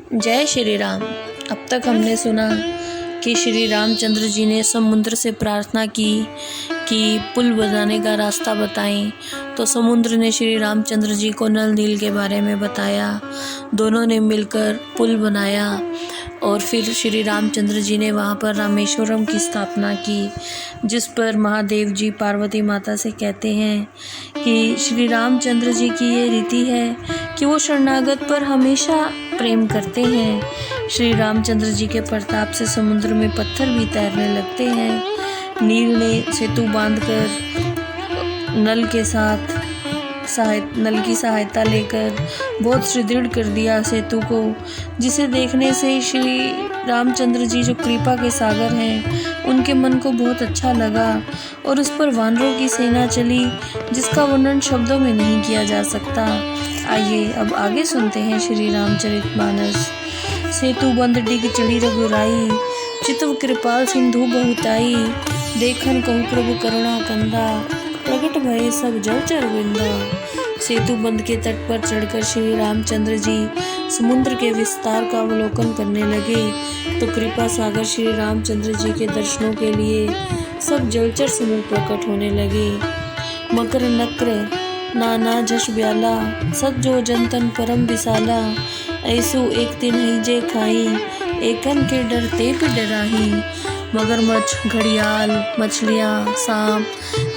जय श्री राम। अब तक हमने सुना कि श्री रामचंद्र जी ने समुद्र से प्रार्थना की कि पुल बनाने का रास्ता बताएं, तो समुद्र ने श्री रामचंद्र जी को नल नील के बारे में बताया। दोनों ने मिलकर पुल बनाया और फिर श्री रामचंद्र जी ने वहाँ पर रामेश्वरम की स्थापना की, जिस पर महादेव जी पार्वती माता से कहते हैं कि श्री रामचंद्र जी की ये रीति है कि वो शरणागत पर हमेशा प्रेम करते हैं। श्री रामचंद्र जी के प्रताप से समुद्र में पत्थर भी तैरने लगते हैं। नील ने सेतु बांधकर नल की सहायता लेकर बहुत सुदृढ़ कर दिया सेतु को, जिसे देखने से श्री रामचंद्र जी जो कृपा के सागर हैं, उनके मन को बहुत अच्छा लगा और उस पर वानरों की सेना चली, जिसका वर्णन शब्दों में नहीं किया जा सकता। आइए अब आगे सुनते हैं श्री रामचरितमानस। सेतु बंद डिग चढ़ी रघुराई, चितव कृपाल सिंधु बहुताई, देखन कहु प्रभु करुणा कंदा, प्रकट भये सब जलचर वृंदा। सेतु बंद के तट पर चढ़कर श्री रामचंद्र जी समुद्र के विस्तार का अवलोकन करने लगे, तो कृपा सागर श्री रामचंद्र जी के दर्शनों के लिए सब जलचर समूह प्रकट होने लगे। मकर नक्र नाना झष ब्याला, सज्जो जनतन परम विशाला, ऐसु एक दिन ही जे खाई, एकन के डर ते भी डराही। मगरमच्छ, घड़ियाल, मछलियाँ, सांप,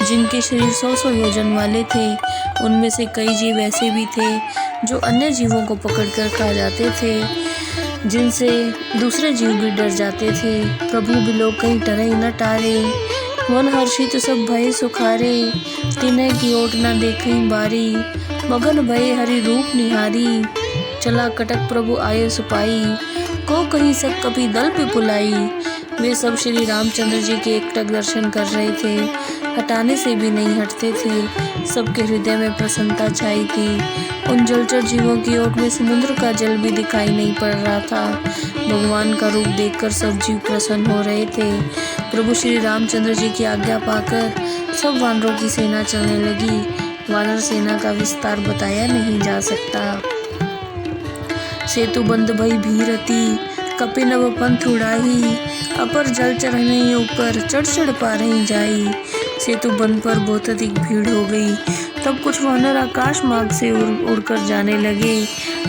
जिनके शरीर 100 योजन वाले थे, उनमें से कई जीव ऐसे भी थे जो अन्य जीवों को पकड़कर खा जाते थे, जिनसे दूसरे जीव भी डर जाते थे। प्रभु बिलो कहीं टरई न टारे, मन हर्षित सब भय सुखारे, तिन्ह की ओट न देखई बारी, मगन भय हरि रूप निहारी। चला कटक प्रभु आये सुपाई, को कहीं सक कभी दल पे पुलाई। वे सब श्री रामचंद्र जी के एकटक दर्शन कर रहे थे, हटाने से भी नहीं हटते थे। सबके हृदय में प्रसन्नता छाई थी। उन जलचर जीवों की ओट में समुद्र का जल भी दिखाई नहीं पड़ रहा था। भगवान का रूप देखकर सब जीव प्रसन्न हो रहे थे। प्रभु श्री रामचंद्र जी की आज्ञा पाकर सब वानरों की सेना चलने लगी। वानर सेना का विस्तार बताया नहीं जा सकता। सेतु बंद भई भीरती, कपि नव पंथ उड़ाही, अपर जल चढ़ने ऊपर चढ़ पा रही जाई। सेतु बंद पर बहुत अधिक भीड़ हो गई। तब कुछ वानर आकाश मार्ग से उड़कर जाने लगे।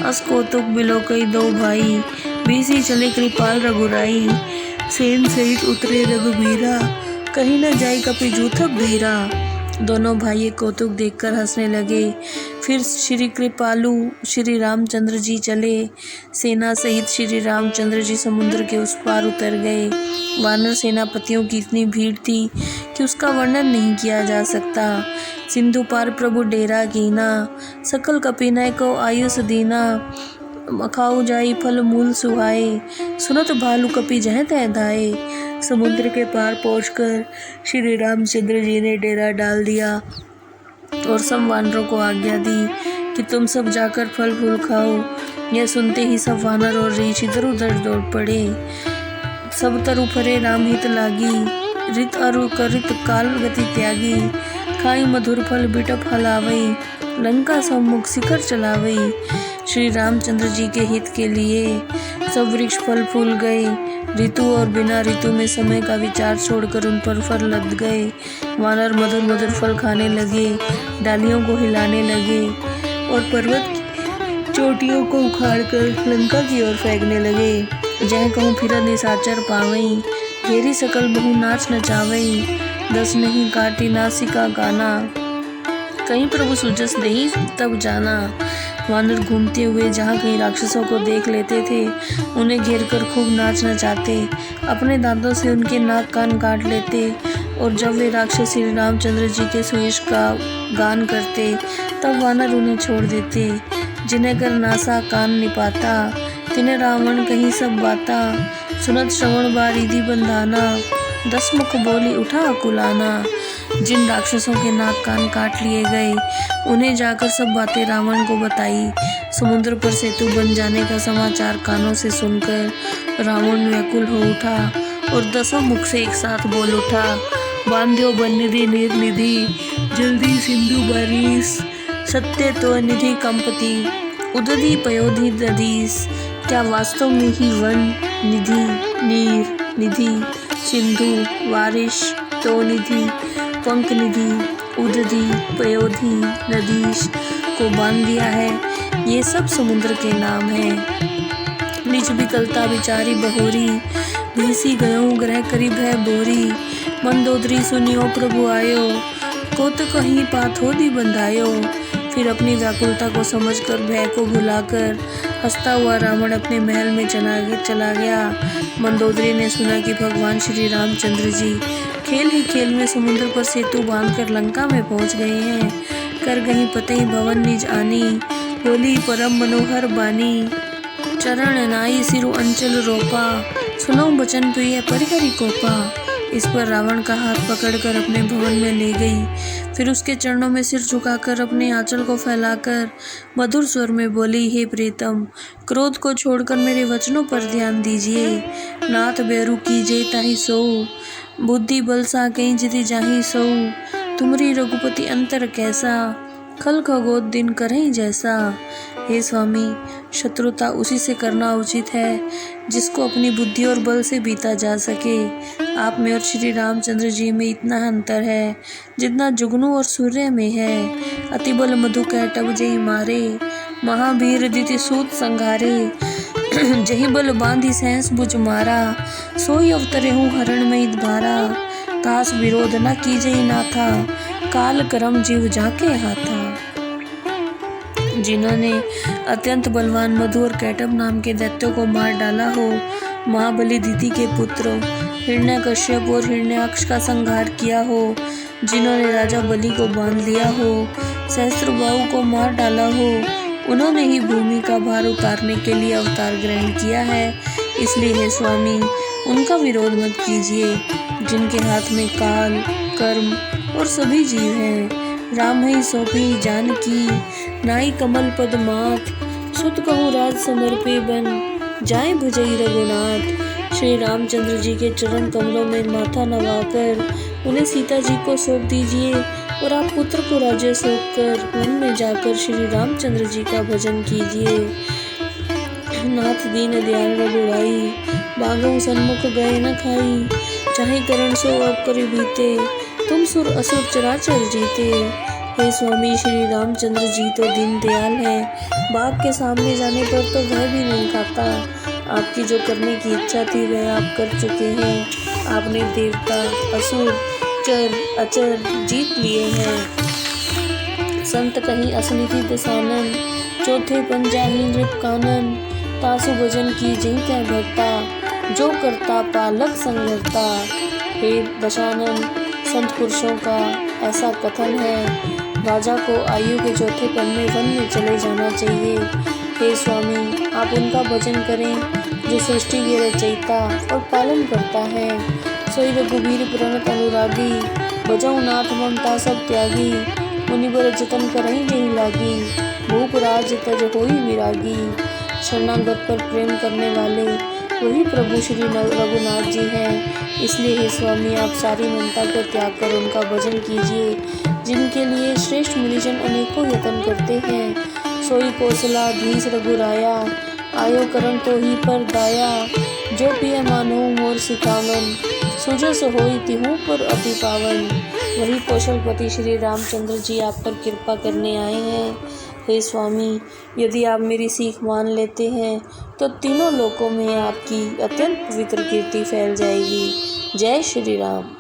अस कौतुक बिलो कई दो भाई, बीसी चले कृपाल रघुराई। सेन सहित उतरे रघुबीरा, कहीं न जाई कपि जूथब धीरा। दोनों भाई कौतुक देखकर हंसने लगे। फिर श्री कृपालु श्री रामचंद्र जी चले। सेना सहित श्री रामचंद्र जी समुद्र के उस पार उतर गए। वानर सेनापतियों की इतनी भीड़ थी कि उसका वर्णन नहीं किया जा सकता। सिंधु पार प्रभु डेरा कीना, सकल कपिनय को आयुष दीना। खाऊ जाई फल मूल सुहाए, सुनत भालू कपि जह तह धाये। समुद्र के पार पहुंचकर श्री रामचंद्र जी ने डेरा डाल दिया और सब वानरों को आज्ञा दी कि तुम सब जाकर फल फूल खाओ। यह सुनते ही सब वानर और रीछ इधर उधर दौड़ पड़े। सब तरु फरे राम हित लागी, रित अरु करित काल गति त्यागी। खाई मधुर फल बिटप हलावई, लंका सम्मुख शिखर चलावई। श्री रामचंद्र जी के हित के लिए सब वृक्ष फल फूल गए। ऋतु और बिना ऋतु में समय का विचार छोड़कर उन पर फल लद गए। वानर मधुर मधुर फल खाने लगे, डालियों को हिलाने लगे और पर्वत चोटियों को उखाड़कर लंका की ओर फेंकने लगे। जह कहूँ फिरत निशाचर पावई, घेरी सकल बहु नाच नचावई। दस नहीं काटी नासिका गाना, कहीं प्रभु सुजस नहीं तब जाना। वानर घूमते हुए जहाँ कहीं राक्षसों को देख लेते थे, उन्हें घेरकर खूब नाच नचाते, अपने दांतों से उनके नाक कान काट लेते। और जब वे राक्षस श्री रामचंद्र जी के सुयश का गान करते, तब वानर उन्हें छोड़ देते। जिन्हें कर नासा कान निपाता, तिन्हें रावण कहीं सब बाता। सुनत श्रवण बारिधि बंधाना, 10 मुख बोली उठा अकुलाना। जिन राक्षसों के नाक कान काट लिए गए, उन्हें जाकर सब बातें रावण को बताई। समुद्र पर सेतु बन जाने का समाचार कानों से सुनकर रावण व्याकुल हो उठा और 10 मुख से एक साथ बोल उठा, बांध्यो बनिधि निर्निधि, जल्दी सिंधु बारिश। सत्य तो निधि कंपति, उदधि पयोधि दधीस। क्या वास्तव में ही वन निधि, नीर निधि, सिंधु, वारिश, तो निधि, पंख निधि, उदधि, पयोधि, नदीश को बांध दिया है? ये सब समुद्र के नाम हैं। निज विकलता बिचारी बहोरी, भीसी गयों ग्रह करीब है बोरी। मंदोदरी सुनियो प्रभु आयो, को तो कहीं पाथोदी बंधायो। फिर अपनी व्याकुलता को समझकर भय को भुलाकर हंसता हुआ रावण अपने महल में चला गया। मंदोदरी ने सुना कि भगवान श्री रामचंद्र जी खेल ही खेल में समुद्र पर सेतु बांधकर लंका में पहुंच गए हैं। कर गहीं पतई भवन निज आनी, बोली परम मनोहर बानी। चरण नाई सिरु अंचल रोपा, सुनो बचन प्रिय परिहरि कोपा। इस पर रावण का हाथ पकड़कर अपने भवन में ले गई। फिर उसके चरणों में सिर झुकाकर अपने आंचल को फैलाकर मधुर स्वर में बोली, हे प्रीतम, क्रोध को छोड़कर मेरे वचनों पर ध्यान दीजिए। नाथ बेरु कीजे ताहि सो, बुद्धि बल साकें जिति जाहि सो। तुमरी रघुपति अंतर कैसा, खल खगोद दिन करहीं जैसा। हे स्वामी, शत्रुता उसी से करना उचित है जिसको अपनी बुद्धि और बल से बीता जा सके। आप में और श्री रामचंद्र जी में इतना अंतर है जितना जुगनू और सूर्य में है। अति बल मधु कैटब जही मारे, महावीर दिति सूत संघारे। जही बल बांधी सहस बुझ मारा, सोई अवतरे हूँ हरण में धारा। तास विरोध न कीजहि नाथा, काल करम जीव जाके हाथा। जिन्होंने अत्यंत बलवान मधु और कैटब नाम के दैत्यों को मार डाला हो, महाबली दिति के पुत्र हिरण्यकश्यप और हिरण्याक्ष का संहार किया हो, जिन्होंने राजा बलि को बांध लिया हो, सहस्त्रबाहु को मार डाला हो, उन्होंने ही भूमि का भार उतारने के लिए अवतार ग्रहण किया है। इसलिए हे स्वामी, उनका विरोध मत कीजिए जिनके हाथ में काल, कर्म और सभी जीव हैं। राम ही सौंपी जानकी, नाई कमल पद मात। सुत कहूँ राज समर्पे बन, जाए भजई रघुनाथ। श्री रामचंद्र जी के चरण कमलों में माथा नवाकर उन्हें सीता जी को सौंप दीजिए और आप पुत्र को राज्य सौंप कर वन में जाकर श्री रामचंद्र जी का भजन कीजिए। नाथ दीन दयाल रघुराई, बागों सन्मुख गए न खाई। चाहे करण सो अब करि बीते, तुम सुर असुर चराचर जीते। हे स्वामी, श्री रामचंद्र जी तो दीन दयाल है, बाघ के सामने जाने पर तो वह भी नहीं खाता। आपकी जो करने की इच्छा थी वह आप कर चुके हैं। आपने देवता, असुर, चर अचर जीत लिए हैं। संत कहीं असनिधि दसानन, चौथे पंजाही नृप कानन। तासु भजन की जही तय भक्ता, जो करता पालक संगरता। हे दशानन, संत पुरुषों का ऐसा कथन है, राजा को आयु के चौथे पल में वन में चले जाना चाहिए। हे स्वामी, आप उनका भजन करें जो सृष्टि के रचयिता और पालन करता है। सोई रघुबीर प्रणत अनुरागी, भजऊ नाथ ममता सब त्यागी। मुनिवर जतन करहीं जही लागी, भूप राज तज होई विरागी। शरणागत पर प्रेम करने वाले वही प्रभु श्री रघुनाथ जी हैं। इसलिए हे स्वामी, आप सारी ममता को त्याग कर उनका भजन कीजिए, जिनके लिए श्रेष्ठ मुनिजन अनेकों यत्न करते हैं। सोई कौशलाधीश रघुराया, आयो करण तो ही पर दाया। जो पिय मानो मोर सिखावन, सुजस होई तिहु पर अति पावन। वही कौशलपति श्री रामचंद्र जी आप पर कृपा करने आए हैं। हे स्वामी, यदि आप मेरी सीख मान लेते हैं तो तीनों लोकों में आपकी अत्यंत पवित्र कीर्ति फैल जाएगी। जय श्री राम।